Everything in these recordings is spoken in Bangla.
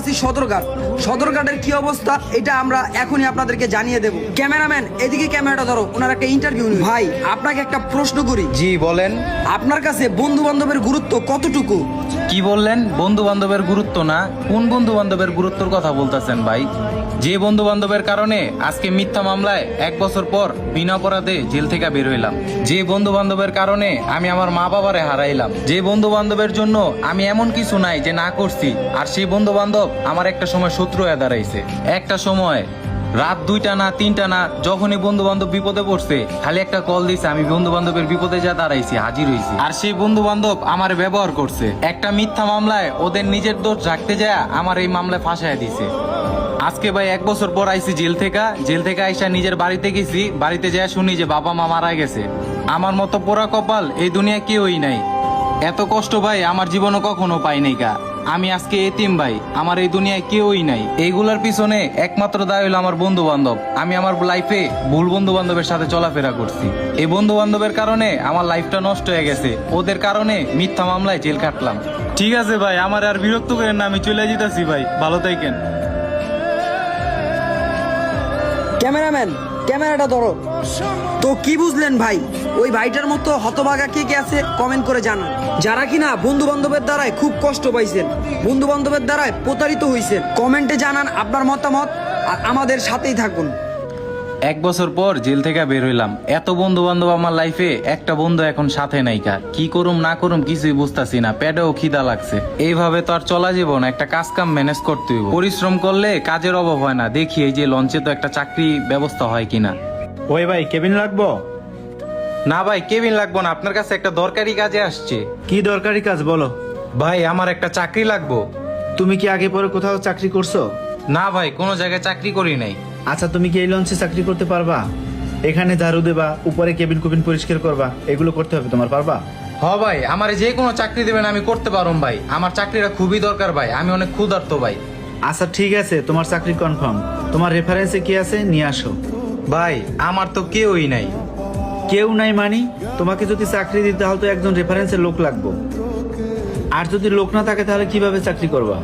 আছি সদরঘাটের কি অবস্থা এটা আমরা এখনই আপনাদেরকে জানিয়ে দেব। ক্যামেরাম্যান এদিকে ক্যামেরাটা ধরো, ওনার একটা ইন্টারভিউ নিই। ভাই আপনাকে একটা প্রশ্ন করি। জি বলেন। আপনার কাছে বন্ধু বান্ধবের গুরুত্ব কতটুকু? কি বললেন? বন্ধু বান্ধবের গুরুত্ব না? কোন বন্ধু বান্ধবের গুরুত্বর কথা বলতেছেন ভাই? যে বন্ধু বান্ধবের কারণে আজকে মিথ্যা মামলায় 1 বছর পর বিনা অপরাধে জেল থেকে বের হইলাম, যে বন্ধু বান্ধবের কারণে আমি আমার মা বাবারে হারাইলাম, যে বন্ধু বান্ধবের জন্য আমি এমন কিছু নাই যে না করছি, আর সেই বন্ধু বান্ধব আমার একটা সময় শত্রু হয়ে দাঁড়াইছে। একটা সময় রাত 2টা না 3টা না, যখনই বন্ধু বান্ধব বিপদে পড়ছে খালি একটা কল দিছে, আমি বন্ধু বান্ধবের বিপদে যা দাঁড়াইছি, হাজির হয়েছি। আর সেই বন্ধু বান্ধব আমার ব্যবহার করছে একটা মিথ্যা মামলায়, ওদের নিজের দোষ রাখতে যায় আমার এই মামলায় ফাঁসায় দিছে। আজকে ভাই 1 বছর পর আইছি জেল থেকে আইসা নিজের বাড়িতে গেছি, বাড়িতে যায় শুনি যে বাবা মা মারা গেছে। আমার মতো পোড়া কপাল এই দুনিয়া কেউই নাই। এত কষ্ট ভাই আমার জীবনে কখনো পাই নাই কা। আমি আজকে এতিম ভাই, আমার এই দুনিয়ায় কেউই নাই। এইগুলার পিছনে একমাত্র দায় হলো আমার বন্ধু বান্ধব। আমি আমার লাইফে ভুল বন্ধু বান্ধবের সাথে চলাফেরা করছি। এই বন্ধু বান্ধবের কারণে আমার লাইফটা নষ্ট হয়ে গেছে, ওদের কারণে মিথ্যা মামলায় জেল কাটলাম। ঠিক আছে ভাই, আমার আর বিরক্ত করেন না, আমি চলে যেতেছি ভাই, ভালো থাকেন। ক্যামেরাম্যান ক্যামেরাটা ধরো। তো কি বুঝলেন ভাই? ওই ভাইটার মতো হতভাগা কে কে আছে কমেন্ট করে জানান, যারা কিনা বন্ধু বান্ধবের দ্বারাই খুব কষ্ট পাইছেন, বন্ধু বান্ধবের দ্বারাই প্রতারিত হয়েছেন। কমেন্টে জানান আপনার মতামত, আর আমাদের সাথেই থাকুন। 1 বছর পর জেল থেকে বের হইলাম, এত বন্ধু বান্ধব আমার লাইফে, একটা বন্ধু এখন সাথে নাই কা। কি করুম না করুম কিছুই বুঝতাছি না, পেটেও খিদা লাগছে। এইভাবে তো আর চলা যাবো না, একটা কাজ কাম ম্যানেজ করতে হইব। পরিশ্রম করলে কাজের অভাব হয় না। দেখি এই যে লঞ্চে তো একটা চাকরি ব্যবস্থা হয় কিনা। ওই ভাই, কেবিন লাগবো? না ভাই, কেবিন লাগবো না, আপনার কাছে একটা দরকারি কাজে আসছে। কি দরকারি কাজ বলো? ভাই আমার একটা চাকরি লাগবো। তুমি কি আগে পরে কোথাও চাকরি করছো? না ভাই, কোনো জায়গায় চাকরি করি নাই। আচ্ছা, তুমি কি এই লঞ্চে চাকরি করতে পারবা? এখানে ঝাড়ু দেবা, উপরে কেবিন কুবিন পরিষ্কার করবা, এগুলো করতে হবে, তোমার পারবা? হ ভাই, আমার যে কোনো চাকরি দেবেন আমি করতে পারুম ভাই। আমার চাকরিটা খুবই দরকার ভাই, আমি অনেক ক্ষুধার্ত ভাই। আচ্ছা ঠিক আছে, তোমার চাকরি কনফার্ম। তোমার রেফারেন্সে কি আছে নিয়ে আসো। ভাই আমার তো কেউই নাই। কেউ নাই মানি? তোমাকে যদি চাকরি দিতে হলে তো একজন রেফারেন্সের লোক লাগবে, আর যদি লোক না থাকে তাহলে কিভাবে চাকরি করবা?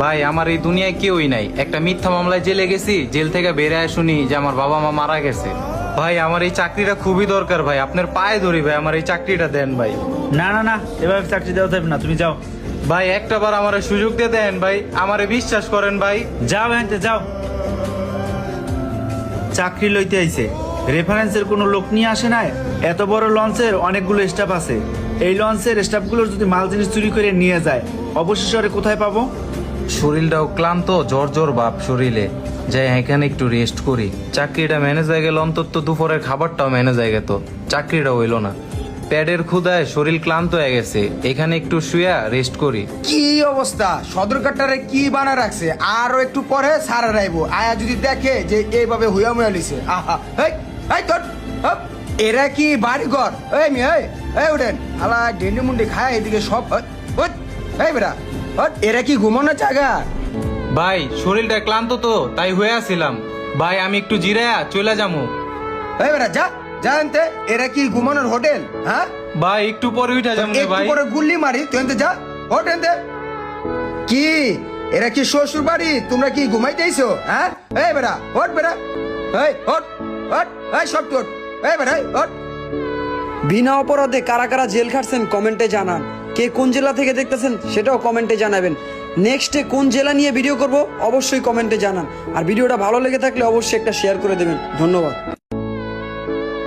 ভাই আমার এই দুনিয়ায় কেউই নাই। একটা মিথ্যা মামলায় জেলে গেছি, জেল থেকে বের হয়ে শুনি যে আমার বাবা মা মারা গেছে। ভাই আমার এই চাকরিটা খুবই দরকার ভাই, আপনার পায়ে ধরি ভাই, আমার এই চাকরিটা দেন ভাই। না না না, এভাবে চাকরি দেওয়া যাবে না, তুমি যাও। ভাই একটা বার আমার সুযোগ দিয়ে দেন ভাই, আমারে বিশ্বাস করেন ভাই। যাও এনতে যাও। চাকরি লইতে আইছে, রেফারেন্সের কোনো লোক নিয়ে আসে নাই। এত বড় লঞ্চের অনেকগুলো স্টাফ আছে, এই লঞ্চের স্টাফগুলোর যদি মাল জিনিস চুরি করে নিয়ে যায়, অবশেষে ওরে কোথায় পাবো? শরীরটাও ক্লান্ত, জ্বর জ্বর ভাব শরীরে, যাই এখানে একটু রেস্ট করি। চাকরিটা ম্যানেজ হয়ে গেল, অন্তত দুপুরের খাবারটাও ম্যানেজ হয়ে গেত। চাকরিটা হইল না, প্যাডের ক্ষুধায় শরীর ক্লান্ত হয়ে গেছে, এখানে একটু শুয়া রেস্ট করি। কি অবস্থা, সদরঘাটারে কি বানা রাখছে। আরো একটু পরে সারা রাইবো আয়া যদি দেখে যে এইভাবে হুয়া মুয়া লিছে, আহা এই এই তোর হপ, এরা কি বাড়িঘর? এই মি এই উঠেন, আলা ডেন্ডি মুন্ডি খায় এদিকে সব এই বেড়া, এরা কি ঘুমানোর জায়গা? ভাই শরীরটা ক্লান্ত তো তাই হয়ে আসছিলাম ভাই, আমি একটু জিরায়া চলে যাবো। এই বেড়া যা যা আনতে, এরা কি ঘুমানোর হোটেল? হ্যাঁ ভাই একটু পরে উঠে যাবো একটু ভাই। পরে গুল্লি মারি, তুই আনতে যা হোটেল দে। কি এরা কি শ্বশুর বাড়ি? তোমরা কি ঘুমাইতেইছো? হ্যাঁ এই বেড়া হট বেড়া, এই হট হট, এই সব তোর, এই বেড়া হট। বিনা অপরাধে কারা কারা জেল খাটছেন কমেন্টে জানান। কে কোন জেলা থেকে দেখতেছেন সেটাও কমেন্টে জানাবেন। নেক্সটে কোন জেলা নিয়ে ভিডিও করব অবশ্যই কমেন্টে জানান। আর ভিডিওটা ভালো লেগে থাকলে অবশ্যই একটা শেয়ার করে দেবেন। ধন্যবাদ।